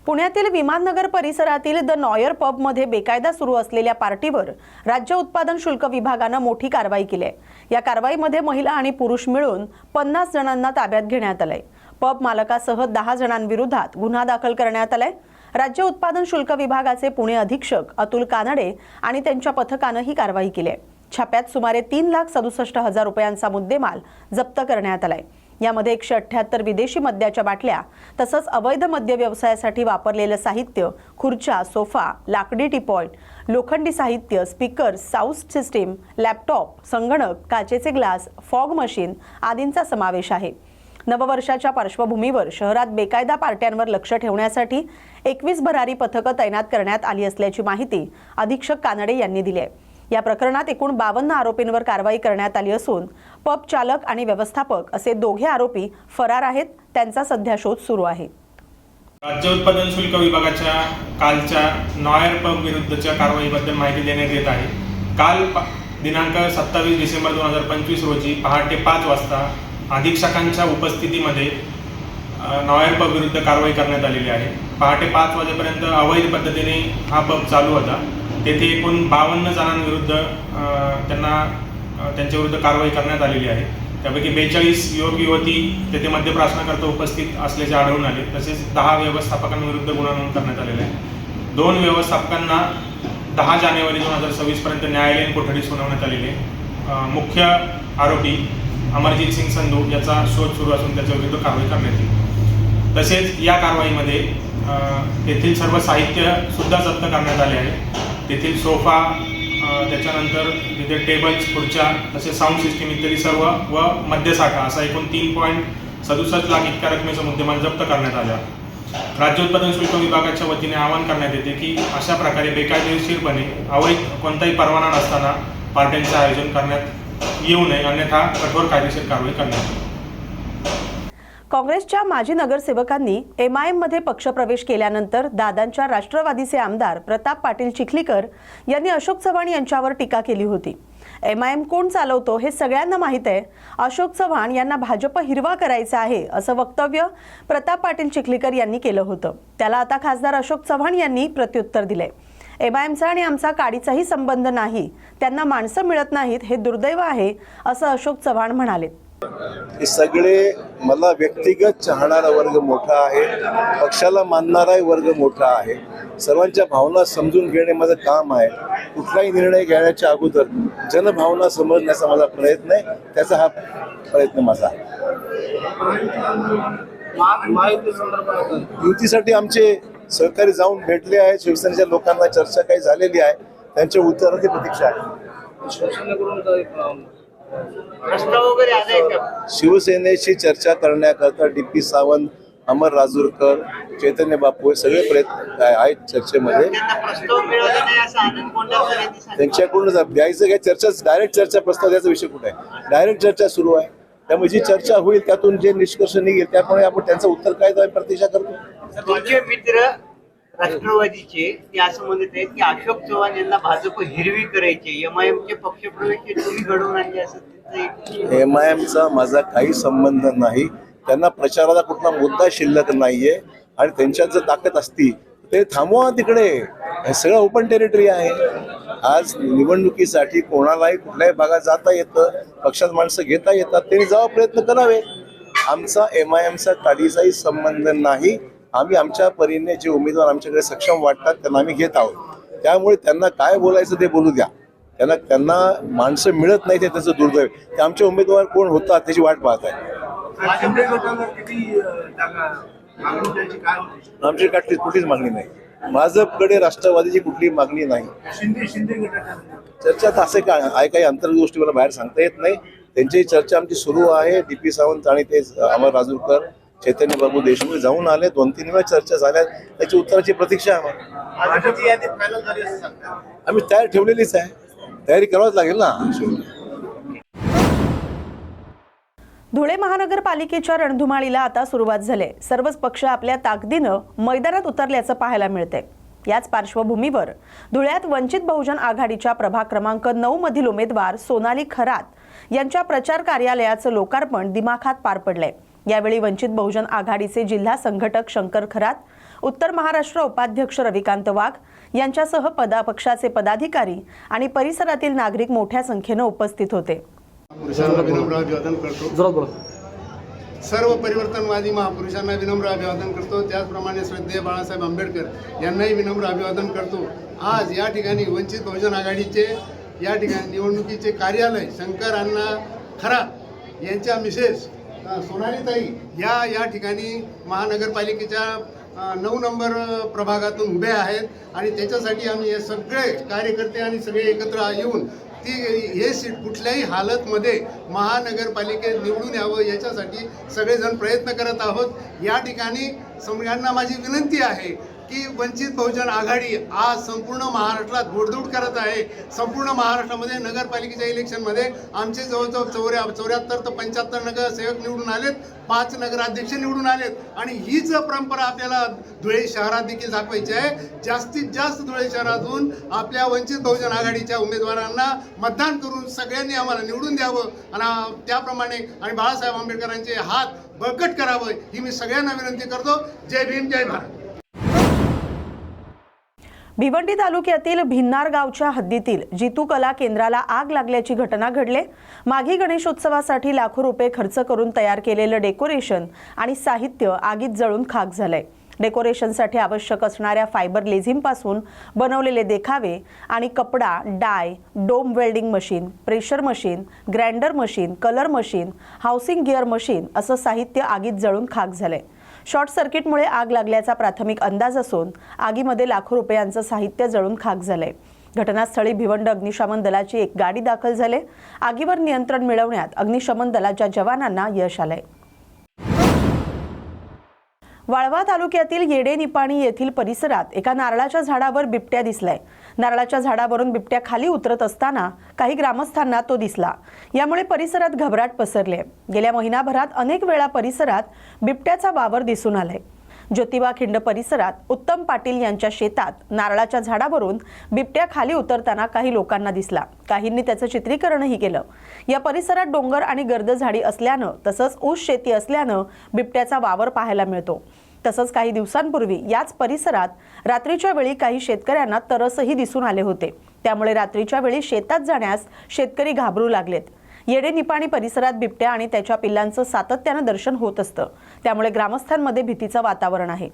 पुण्यातील विमाननगर परिसरातील the noir पबमध्ये बेकायदा सुरू असलेल्या पार्टीवर राज्य उत्पादन शुल्क विभागाने मोठी कारवाई केली आहे। या कारवाईमध्ये महिला आणि पुरुष मिळून 50 जणांना ताब्यात घेण्यात आले। पब मालकासह 10 जणांविरोधात गुन्हा दाखल करण्यात आलाय। राज्य उत्पादन शुल्क विभागाचे पुणे अधीक्षक अतुल कानडे आणि त्यांच्या पथकाने ही कारवाई केली आहे। छाप्यात सुमारे 3,67,000 रुपयांचा मुद्देमाल जप्त करण्यात आलाय। यामध्ये 178 विदेशी मद्याच्या बाटल्या तसंच अवैध मद्य व्यवसायासाठी वापरलेले साहित्य, खुर्च्या, सोफा, लाकडी टीपॉय, लोखंडी साहित्य, स्पीकर्स, साऊंड सिस्टीम, लॅपटॉप, संगणक, काचेचे ग्लास, फॉग मशीन आदींचा समावेश आहे। नववर्षाच्या पार्श्वभूमीवर शहरात बेकायदा पार्ट्यांवर लक्ष ठेवण्यासाठी 21 भरारी पथकं तैनात करण्यात आली असल्याची माहिती अधीक्षक कानडे यांनी दिली आहे। या प्रकरणात एकूण 52 आरोपींवर कारवाई करण्यात आली असून पब चालक आणि व्यवस्थापक असे दोघे आरोपी फरार आहेत। त्यांचा सध्या शोध सुरू आहे। राज्य उत्पादन शुल्क विभागाच्या कालच्या नॉयर पब विरुद्धच्या कारवाईबद्दल माहिती देण्यात येत आहे। काल दिनांक 27 डिसेंबर 2025 रोजी पहाटे 5 वाजता अधीक्षकांच्या उपस्थितीमध्ये नॉयर पब विरुद्ध कारवाई करण्यात आलेली आहे। पहाटे 5 वाजेपर्यंत अवैध पद्धतीने हा पब चालू होता। तेथे एकूण 52 जणांविरुद्ध त्यांच्या विरुद्ध कारवाई करण्यात आलेली आहे। त्यापैकी 42 युवक युवती तेथे मद्यप्राशनाकरता उपस्थित असल्याचे आढळून आले। तसेच 10 व्यवस्थापकांविरुद्ध गुन्हा नोंद करण्यात आलेला आहे। 2 व्यवस्थापकांना 10 जानेवारी 2026 पर्यंत न्यायालयीन कोठडी सुनावण्यात आलेली आहे। मुख्य आरोपी अमरजीत सिंग संधू याचा शोध सुरू असून त्याच्या विरुद्ध कारवाई करण्यात येईल। तसेच या कारवाईमध्ये तेथील सर्व साहित्य सुद्धा जप्त करण्यात आले आहे। तेथील सोफा, त्याच्यानंतर तिथे टेबल्स, खुर्च्या, तसेच साऊंड सिस्टीम इत्यादी सर्व व मद्यसाठा असा एकूण 3.67 लाख इतक्या रकमेचा मुद्देमाल जप्त करण्यात आला। राज्य उत्पादन शुल्क विभागाच्या वतीने आवाहन करण्यात येते की अशा प्रकारे बेकायदेशीरपणे अवैध कोणताही परवाना नसताना पार्ट्यांचे आयोजन करण्यात येऊ नये, अन्यथा कठोर कायदेशीर कारवाई करण्यात येईल। काँग्रेसच्या माजी नगरसेवकांनी MIM मध्ये पक्षप्रवेश केल्यानंतर दादांच्या राष्ट्रवादीचे आमदार प्रताप पाटील चिखलीकर यांनी अशोक चव्हाण यांच्यावर टीका केली होती। MIM कोण चालवतो हे सगळ्यांना माहित आहे। अशोक चव्हाण यांना भाजप हिरवा करायचा आहे असं वक्तव्य प्रताप पाटील चिखलीकर यांनी केलं होतं। त्याला आता खासदार अशोक चव्हाण यांनी प्रत्युत्तर दिले। MIMचा आणि आमचा काडीचाही संबंध नाही, त्यांना माणसं मिळत नाहीत, हे दुर्दैव आहे असं अशोक चव्हाण म्हणाले। हे सगळे मला व्यक्तिगत चाहणारा वर्ग मोठा आहे, पक्षाला मानणारा वर्ग मोठा आहे। सर्वांच्या भावना समजून घेणे माझं काम आहे। कुठलाही निर्णय घेण्याच्या अगोदर जनभावना समजण्याचा माझा प्रयत्न आहे, त्याचा हा प्रयत्न माझा आहे। युतीसाठी आमचे सहकारी जाऊन भेटले आहेत, शिवसेनेच्या लोकांना चर्चा काही झालेली आहे, त्यांच्या उत्तराची प्रतीक्षा आहे। शिवसेनेशी चर्चा करण्याकरता DP सावंत, अमर राजूरकर, चैतन्य बापू हे सगळे प्रयत्न आहेत चर्चेमध्ये। त्यांच्याकडून द्यायचं काय चर्चा, डायरेक्ट चर्चा प्रस्ताव द्यायचा विषय कुठे आहे? डायरेक्ट चर्चा सुरू आहे। त्यामुळे जी चर्चा होईल त्यातून जे निष्कर्ष निघेल त्यामुळे आपण त्यांचं उत्तर काय प्रतीक्षा करतो। तुमचे मित्र राष्ट्रवादीचे ते असं म्हणत आहेत की अशोक चव्हाण यांना भाजप हिरवी करायचे, MIMचे पक्षप्रवेश तुम्ही घडवून आणले असं। MIMचा माझा काही संबंध नाही, त्यांना प्रचाराला कुठला मुद्दा शिल्लक नाहीये आणि त्यांच्यात जर ताकद असती ते थांबवा तिकडे। हे सगळं ओपन टेरिटरी आहे। आज निवडणुकीसाठी कोणालाही कुठल्याही भागात जाता येतं, पक्षात माणसं घेता येतात, त्यांनी जावा प्रयत्न करावे। आमचा MIMचा काडीचाही संबंध नाही। आम्ही आमच्या परीने जे उमेदवार आमच्याकडे सक्षम वाटतात त्यांना आम्ही घेत आहोत। त्यामुळे त्यांना काय बोलायचं ते बोलू द्या। त्यांना माणसं मिळत नाही ते त्याचं दुर्दैव। ते आमचे उमेदवार कोण होतात त्याची वाट पाहत आहे। आमची कुठलीच मागणी नाही। भाजपकडे राष्ट्रवादीची कुठली मागणी नाही। चर्चा असे काय काही अंतर्गत गोष्टी मला बाहेर सांगता येत नाही। त्यांची चर्चा आमची सुरू आहे। DP सावंत आणि ते अमर राजूरकर, चैतन्य बाबू देशमुख जाऊन आले, 2-3 वेळा चर्चा झाल्या, त्याची उत्तराची प्रतीक्षा आहे। आम्ही तयार ठेवलेलीच आहे, तयारी करावीच लागेल ना। धुळे महानगरपालिकेच्या रणधुमाळीला आता सुरुवात झाली। सर्वच पक्ष आपल्या ताकदीनं मैदानात उतरल्याचं पाहायला मिळते। याच पार्श्वभूमीवर धुळ्यात वंचित बहुजन आघाडीच्या प्रभाग क्रमांक 9 मधील उमेदवार सोनाली खरात यांच्या प्रचार कार्यालयाचं लोकार्पण दिमाखात पार पडलंय। यावेळी वंचित बहुजन आघाडीचे जिल्हा संघटक शंकर खरात, उत्तर महाराष्ट्र उपाध्यक्ष रविकांत वाघ यांच्यासह पक्षाचे पदाधिकारी आणि परिसरातील नागरिक मोठ्या संख्येने उपस्थित होते. पुरुषांना विनम्र अभिवादन करतो. सर्व परिवर्तनवादी महापुरुषांना विनम्र अभिवादन करतो. त्याचप्रमाणे श्रद्धेय बाळासाहेब आंबेडकर यांनाही विनम्र अभिवादन करतो. आज या ठिकाणी वंचित बहुजन आघाडीचे या ठिकाणी निवडणुकीचे कार्यालय शंकर अण्णा खरात यांच्या मिसेस सोनालीताई या ठिकाणी महानगरपालिकेच्या 9 नंबर प्रभागातून उभे आहेत आणि त्याच्यासाठी आम्ही हे सगळे कार्यकर्ते आणि सगळे एकत्र येऊन हे सीट कुठल्याही हालतमध्ये महानगरपालिकेत निवडून यावं याच्यासाठी सगळेजण प्रयत्न करत आहोत. या ठिकाणी सगळ्यांना माझी विनंती आहे की वंचित बहुजन आघाडी आज संपूर्ण महाराष्ट्रात घोडदौड करत आहे. संपूर्ण महाराष्ट्रामध्ये नगरपालिकेच्या इलेक्शनमध्ये आमचे जवळजवळ 74 ते 75 नगरसेवक निवडून आलेत, 5 नगराध्यक्ष निवडून आलेत आणि हीच परंपरा आपल्याला धुळे शहरात देखील दाखवायची आहे. जास्तीत जास्त धुळे शहरातून आपल्या वंचित बहुजन आघाडीच्या उमेदवारांना मतदान करून सगळ्यांनी आम्हाला निवडून द्यावं आणि त्याप्रमाणे आणि बाळासाहेब आंबेडकरांचे हात बळकट करावं ही मी सगळ्यांना विनंती करतो. जय भीम, जय भारत. भिवंडी तालुक्यातील भिन्नार गावच्या हद्दीतील जितू कला केंद्राला आग लागल्याची घटना घडली. माघी गणेशोत्सवासाठी लाखो रुपये खर्च करून तयार केलेलं डेकोरेशन आणि साहित्य आगीत जळून खाक झालंय. डेकोरेशनसाठी आवश्यक असणाऱ्या फायबर लेझिमपासून बनवलेले देखावे आणि कपडा, die, dome welding machine, pressure machine, grinder machine, colour machine, housing gear machine असं साहित्य आगीत जळून खाक झालंय. शॉर्ट सर्किटमुळे आग लागल्याचा प्राथमिक अंदाज असून आगीमध्ये लाखो रुपयांचं साहित्य जळून खाक झालंय. घटनास्थळी भिवंडी अग्निशमन दलाची एक गाडी दाखल झाली. आगीवर नियंत्रण मिळवण्यात अग्निशमन दलाच्या जवानांना यश आलंय. वाळवा तालुक्यातील येडे निपाणी येथील परिसरात एका नारळाच्या झाडावर बिबट्या दिसलाय. नारळाच्या झाडावरून बिबट्या खाली उतरत असताना काही ग्रामस्थांना तो दिसला. यामुळे परिसरात घबराट पसरली. गेल्या महिनाभरात अनेक वेळा परिसरात बिबट्याचा वावर दिसून आलाय. ज्योतिबा खिंड परिसरात उत्तम पाटील यांच्या शेतात नारळाच्या झाडावरून बिबट्या खाली उतरताना काही लोकांना दिसला. काहींनी त्याचं चित्रीकरणही केलं. या परिसरात डोंगर आणि गर्द झाडी असल्यानं तसंच ऊस शेती असल्यानं बिबट्याचा वावर पाहायला मिळतो. तसंच काही दिवसांपूर्वी याच परिसरात रात्रीच्या वेळी काही शेतकऱ्यांना तरसही दिसून आले होते. त्यामुळे रात्रीच्या वेळी शेतात जाण्यास शेतकरी घाबरू लागलेत. येडे निपाणी परिसरात बिबट्या आणि त्याच्या पिल्लांचं सातत्यानं दर्शन होत असतं. त्यामुळे ग्रामस्थांमध्ये भीतीचं वातावरण आहे.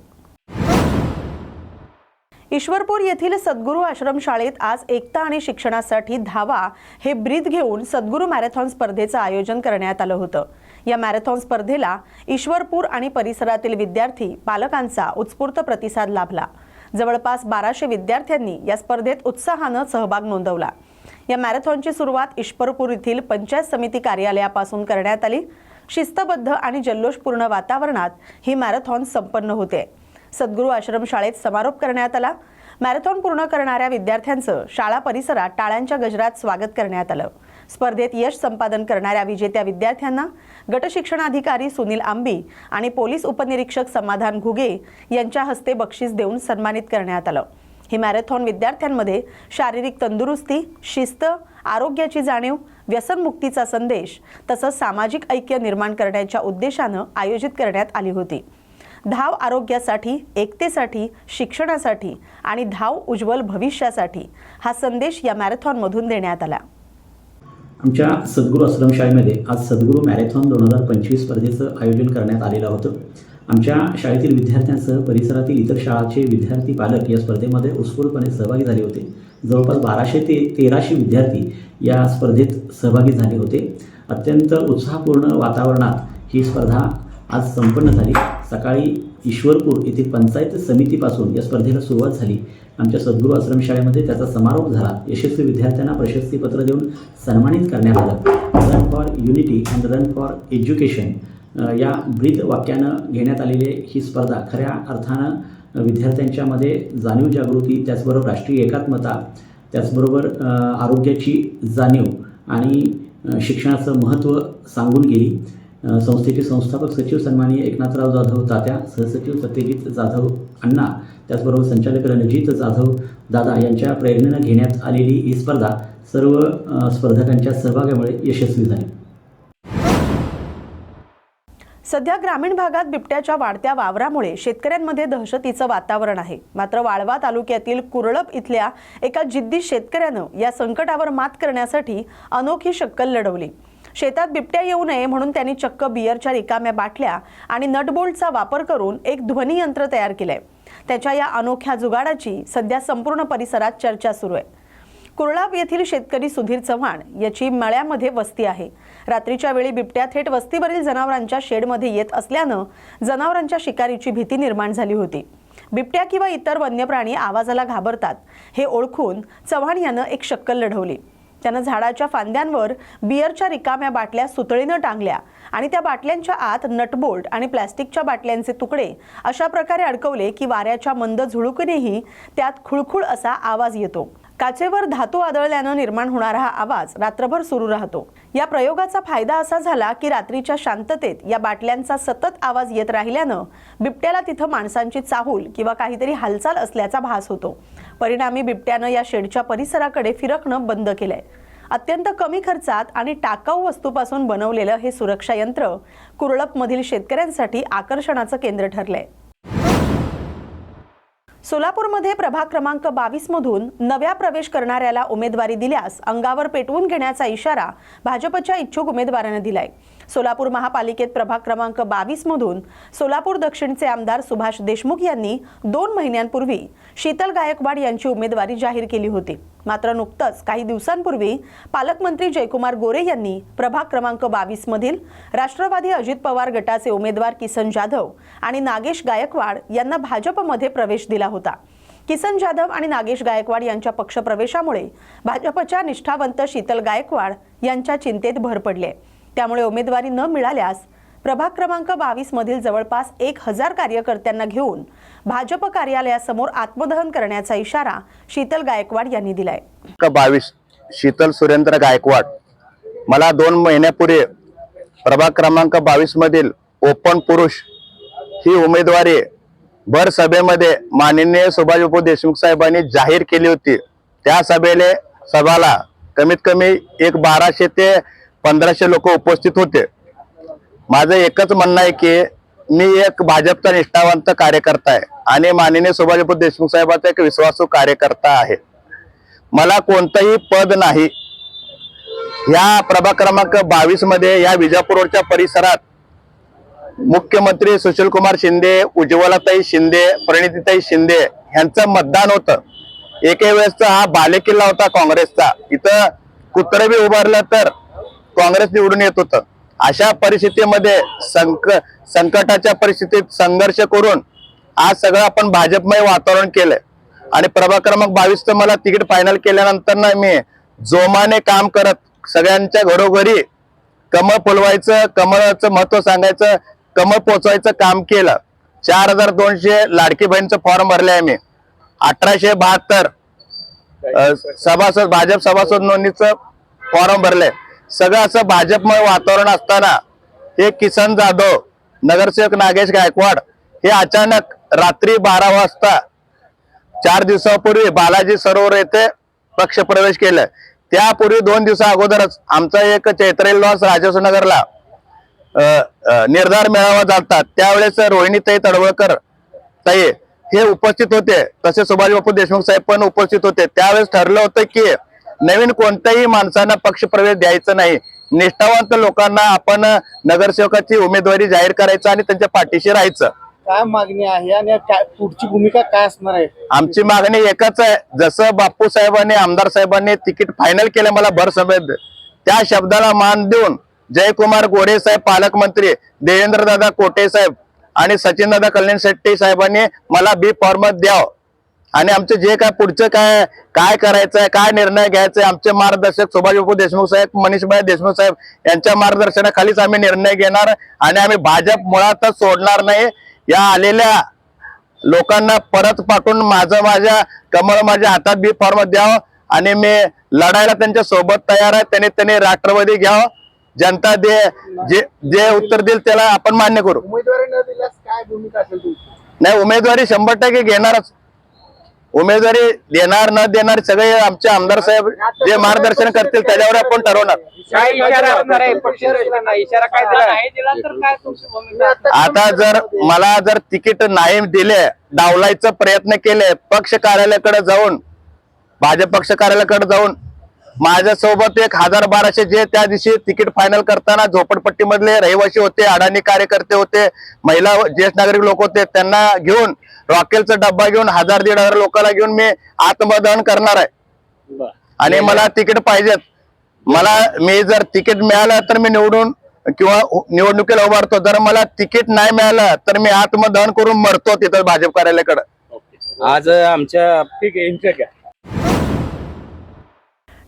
ईश्वरपूर येथील सद्गुरू आश्रमशाळेत आज एकता आणि शिक्षणासाठी धावा हे ब्रीद घेऊन सद्गुरू मॅरेथॉन स्पर्धेचं आयोजन करण्यात आलं होतं. या मॅरेथॉन स्पर्धेला ईश्वरपूर आणि परिसरातील विद्यार्थी पालकांचा उत्स्फूर्त प्रतिसाद लाभला. जवळपास 1200 विद्यार्थ्यांनी या स्पर्धेत उत्साहानं सहभाग नोंदवला. या मॅरेथॉनची सुरुवात ईश्वरपूर येथील पंचायत समिती कार्यालयापासून करण्यात आली. शिस्तबद्ध आणि जल्लोषपूर्ण वातावरणात ही मॅरेथॉन संपन्न होते. सद्गुरू आश्रमशाळेत समारोप करण्यात आला. मॅरेथॉन पूर्ण करणाऱ्या विद्यार्थ्यांचं शाळा परिसरात टाळ्यांच्या गजरात स्वागत करण्यात आलं. स्पर्धेत यश संपादन करणाऱ्या विजेत्या विद्यार्थ्यांना गट शिक्षणाधिकारी सुनील आंबी आणि पोलीस उपनिरीक्षक समाधान घुगे यांच्या हस्ते बक्षीस देऊन सन्मानित करण्यात आलं. ही मॅरेथॉन विद्यार्थ्यांमध्ये शारीरिक तंदुरुस्ती, शिस्त, आरोग्याची जाणीव, व्यसनमुक्तीचा संदेश तसंच सामाजिक ऐक्य निर्माण करण्याच्या उद्देशानं आयोजित करण्यात आली होती. धाव आरोग्यासाठी, एकतेसाठी, शिक्षणासाठी आणि धाव उज्ज्वल भविष्यासाठी हा संदेश या मॅरेथॉनमधून देण्यात आला. आमच्या सद्गुरू आश्रमशाळेमध्ये आज सद्गुरू मॅरेथॉन 2025 स्पर्धेचं आयोजन करण्यात आलेलं होतं. आमच्या शाळेतील विद्यार्थ्यांसह परिसरातील इतर शाळांचे विद्यार्थी पालक या स्पर्धेमध्ये उत्स्फूर्तपणे सहभागी झाले होते. जवळपास 1200 ते 1300 विद्यार्थी या स्पर्धेत सहभागी झाले होते. अत्यंत उत्साहपूर्ण वातावरणात ही स्पर्धा आज संपन्न झाली. सकाळी ईश्वरपूर येथील पंचायत समितीपासून या स्पर्धेला सुरुवात झाली. आमच्या सद्गुरू आश्रमशाळेमध्ये त्याचा समारोप झाला. यशस्वी विद्यार्थ्यांना प्रशस्तीपत्र देऊन सन्मानित करण्यात आलं. Run for unity and run for education या ब्रीद वाक्यानं घेण्यात आलेली ही स्पर्धा खऱ्या अर्थानं विद्यार्थ्यांच्यामध्ये जाणीव जागृती, त्याचबरोबर राष्ट्रीय एकात्मता, त्याचबरोबर आरोग्याची जाणीव आणि शिक्षणाचं महत्त्व सांगून गेली. संस्थेचे संस्थापक सचिव सन्माननीय एकनाथराव जाधव तात्या, सहसचिव सत्यजित जाधव अण्णा, त्याचबरोबर संचालक रणजित जाधव दादा यांच्या प्रेरणेनं घेण्यात आलेली ही स्पर्धा सर्व स्पर्धकांच्या सहभागामुळे यशस्वी झाली. सध्या ग्रामीण भागात बिबट्याच्या वाढत्या वावरामुळे शेतकऱ्यांमध्ये दहशतीचं वातावरण आहे. मात्र वाळवा तालुक्यातील कुरळप इथल्या एका जिद्दी शेतकऱ्यानं या संकटावर मात करण्यासाठी अनोखी शक्कल लढवली. शेतात बिबट्या येऊ नये म्हणून त्यांनी चक्क बियरच्या रिकाम्या बाटल्या आणि नटबोल्टचा वापर करून एक ध्वनियंत्र तयार केलंय. त्याच्या या अनोख्या जुगाडाची सध्या संपूर्ण परिसरात चर्चा सुरू आहे. कुरळप येथील शेतकरी सुधीर चव्हाण याची मळ्यामध्ये वस्ती आहे. रात्रीच्या वेळी बिबट्या थेट वस्तीवरील जनावरांच्या शेडमध्ये येत असल्यानं जनावरांच्या शिकारीची भीती निर्माण झाली होती. बिबट्या किंवा इतर वन्य प्राणी आवाजाला घाबरतात हे ओळखून चव्हाण यानं एक शक्कल लढवली. त्यानं झाडाच्या फांद्यांवर बियरच्या रिकाम्या बाटल्या सुतळीनं टांगल्या आणि त्या बाटल्यांच्या आत नटबोल्ट आणि प्लास्टिकच्या बाटल्यांचे तुकडे अशा प्रकारे अडकवले की वाऱ्याच्या मंद झुळुकीनेही त्यात खुळखुळ असा आवाज येतो. काचेवर धातू आदळल्यानं निर्माण होणारा हा आवाज रात्रभर सुरू राहतो. या प्रयोगाचा फायदा असा झाला की रात्रीच्या शांततेत या बाटल्यांचा सतत आवाज येत राहिल्यानं बिबट्याला तिथं माणसांची चाहूल किंवा काहीतरी हालचाल असल्याचा भास होतो. परिणामी बिबट्यानं या शेडच्या परिसराकडे फिरकणं बंद केलंय. अत्यंत कमी खर्चात आणि टाकाऊ वस्तूपासून बनवलेलं हे सुरक्षा यंत्र कुरळपमधील शेतकऱ्यांसाठी आकर्षणाचं केंद्र ठरलंय. सोलापूरमध्ये प्रभाग क्रमांक 22 मधून नव्या प्रवेश करणाऱ्याला उमेदवारी दिल्यास अंगावर पेटवून घेण्याचा इशारा भाजपच्या इच्छुक उमेदवारांनी दिलाय. सोलापूर महापालिकेत प्रभाग क्रमांक 22 मधून सोलापूर दक्षिणचे आमदार सुभाष देशमुख यांनी 2 महिन्यांपूर्वी शीतल गायकवाड यांची उमेदवारी जाहीर केली होती. मात्र नुकतंच काही दिवसांपूर्वी पालकमंत्री जयकुमार गोरे यांनी प्रभाग क्रमांक 22 मधील राष्ट्रवादी अजित पवार गटाचे उमेदवार किसन जाधव आणि नागेश गायकवाड यांना भाजपमध्ये प्रवेश दिला होता. किसन जाधव आणि नागेश गायकवाड यांच्या पक्षप्रवेशामुळे भाजपच्या निष्ठावंत शीतल गायकवाड यांच्या चिंतेत भर पडली. त्यामुळे उमेदवारी न मिळाल्यास प्रभाग क्रमांक 22 मधील जवळपास 1000 कार्यकर्त्यांना घेऊन भाजप कार्यालयासमोर आत्मदहन करण्याचा इशारा शीतल गायकवाड यांनी दिलाय. 22 शीतल सुरेंद्र गायकवाड. मला 2 महिन्यापूर्वी प्रभाग क्रमांक 22 मधील ओपन पुरुष ही उमेदवारी भर सभेमध्ये माननीय सुभाषबाबू देशमुख साहेबांनी जाहीर केली होती. त्या सभाला कमीत कमी 1200 ते 1500 लोक उपस्थित होते. माझं एकच म्हणणं आहे की मी एक भाजपचा निष्ठावंत कार्यकर्ता आहे आणि माननीय सुभाषबाबू देशमुख साहेबांचा एक विश्वासू कार्यकर्ता आहे. मला कोणतंही पद नाही. या प्रभाग क्रमांक 22 मध्ये या विजापूरच्या परिसरात मुख्यमंत्री सुशीलकुमार शिंदे, उज्ज्वलाताई शिंदे, प्रणितीताई शिंदे यांचं मतदान होतं. एके वेळेसचा हा बालेकिल्ला होता काँग्रेसचा. इथं कुत्रं बी उभारलं तर काँग्रेस निवडून येत होतं. अशा परिस्थितीमध्ये संकटाच्या परिस्थितीत संघर्ष करून आज सगळं आपण भाजपमय वातावरण केलंय आणि प्रभाग क्रमांक 22चं मला तिकीट फायनल केल्यानंतर ना मी जोमाने काम करत सगळ्यांच्या घरोघरी कमळ फुलवायचं, कमळाचं महत्व सांगायचं, कमळ पोचवायचं काम केलं. 4200 लाडकी बहीणचं फॉर्म भरले आहे मी. 1872 सभासद भाजप सभासद नोंदणीचं फॉर्म भरले. सगळं असं भाजपमय वातावरण असताना हे किसन जाधव, नगरसेवक नागेश गायकवाड हे अचानक रात्री 12 वाजता 4 दिवसापूर्वी बालाजी सरोवर येथे पक्षप्रवेश केलं. त्यापूर्वी 2 दिवसा अगोदरच आमचा एक चैत्र लॉस राजसनगरला निर्धार मेळावा झाला. त्यावेळेस रोहिणीताई तडवळकर ताई हे उपस्थित होते. तसे सुभाषबाबू देशमुख साहेब पण उपस्थित होते. त्यावेळेस ठरलं होतं की नवीन कोणत्याही माणसांना पक्षप्रवेश द्यायचं नाही. निष्ठावंत लोकांना आपण नगरसेवकाची उमेदवारी जाहीर करायचं आणि त्यांच्या पाठीशी राहायचं. काय मागणी आहे आणि पुढची भूमिका काय असणार आहे? आमची मागणी एकच आहे. जसं बापू साहेबांनी, आमदार साहेबांनी तिकीट फायनल केलं मला भर सभेत, त्या शब्दाला मान देऊन जयकुमार गोरे साहेब पालकमंत्री, देवेंद्रदादा कोटे साहेब आणि सचिनदादा कल्याण शेट्टी साहेबांनी मला बी फॉर्म द्यावं आणि आमचे जे काय पुढचं काय करायचं आहे, काय निर्णय घ्यायचा आहे, आमचे मार्गदर्शक सुभाषबाबू देशमुख साहेब, मनीषभाई देशमुख साहेब यांच्या मार्गदर्शनाखालीच आम्ही निर्णय घेणार आणि आम्ही भाजप मुळातच सोडणार नाही. या आलेल्या लोकांना परत पाठवून माझ्या कमळ माझ्या हातात बी फॉर्म द्यावं आणि मी लढायला त्यांच्या सोबत तयार आहे. त्यांनी राष्ट्रवादी घ्यावं. जनता जे उत्तर देईल त्याला आपण मान्य करू. उमेदवारी न दिल्यास काय भूमिका असेल तुमची? नाही, उमेदवारी 100% घेणारच. उमेदवारी देणार न देणार सगळे आमचे आमदार साहेब जे मार्गदर्शन करतील त्याच्यावर आपण ठरवणार. काय इशारा असणार आहे? पक्ष रचना इशारा काय दिला तर काय तुमची भूमिका? आता जर मला जर तिकीट नाही दिले, डावलायचा प्रयत्न केले, पक्ष कार्यालयाकडे जाऊन भाजप पक्ष कार्यालयाकडे जाऊन माझ्यासोबत 1000-1200 जे त्या दिवशी तिकीट फायनल करताना झोपडपट्टी मधले रहिवासी होते, अडाणी कार्यकर्ते होते, महिला ज्येष्ठ नागरिक लोक होते, त्यांना घेऊन रॉकेलचा डब्बा घेऊन 1000-1500 लोकांना घेऊन मी आत्मदहन करणार आहे. आणि मला तिकीट पाहिजेत. मी जर तिकीट मिळालं तर मी निवडून किंवा निवडणुकीला उभारतो. जर मला तिकीट नाही मिळालं तर मी आत्मदहन करून मरतो तिथं भाजप कार्यालयाकडे. आज आमच्या ठीक आहे.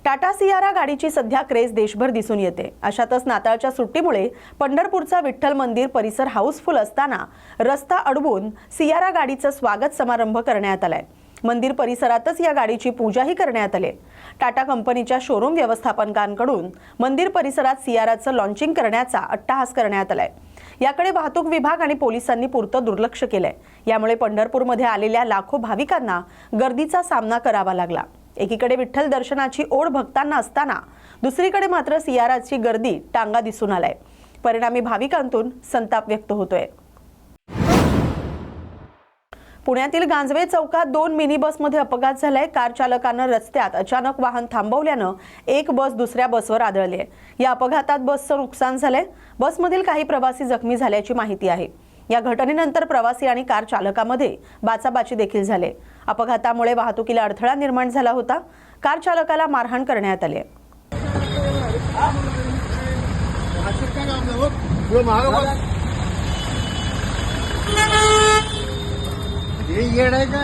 टाटा सियारा गाडीची सध्या क्रेज देशभर दिसून येते. अशातच नाताळच्या सुट्टीमुळे पंढरपूरचा विठ्ठल मंदिर परिसर हाऊसफुल असताना रस्ता अडवून सियारा गाडीचं स्वागत समारंभ करण्यात आलाय. मंदिर परिसरातच या गाडीची पूजाही करण्यात आली. टाटा कंपनीच्या शोरूम व्यवस्थापकांकडून मंदिर परिसरात सियाराचं लॉन्चिंग करण्याचा अट्टाहास करण्यात आलाय. याकडे वाहतूक विभाग आणि पोलिसांनी पुरतं दुर्लक्ष केलंय. यामुळे पंढरपूरमध्ये आलेल्या लाखो भाविकांना गर्दीचा सामना करावा लागला. एकीकडे विठ्ठल दर्शनाची ओढ भक्तांना असताना दुसरीकडे मात्र सियाराची गर्दी टांगा दिसून आलाय. परिणामी भाविकांतून संताप व्यक्त होतोय. पुण्यातील गांजवे चौकात 2 मिनी बसमध्ये अपघात झालाय. कार चालकानं रस्त्यात अचानक वाहन थांबवल्यानं एक बस दुसऱ्या बसवर आदळली आहे. या अपघातात बसचं नुकसान झालंय. बसमधील काही प्रवासी जखमी झाल्याची माहिती आहे. या घटनेनंतर प्रवासी आणि कार चालकामध्ये बाचाबाची देखील झाले. अपघातामुळे वाहतुकीला अडथळा निर्माण झाला होता. कार चालकाला मारहाण करण्यात आली.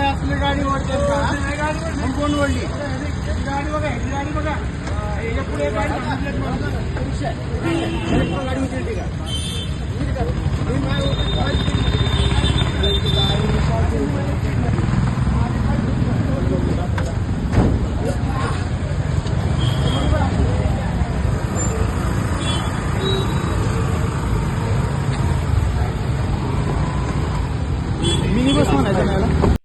आपली गाडी ओढतात का? कोण ओढली गाडी? बघा गाडी बघा, पुढे गाडी मिनी बस म्हणायचं.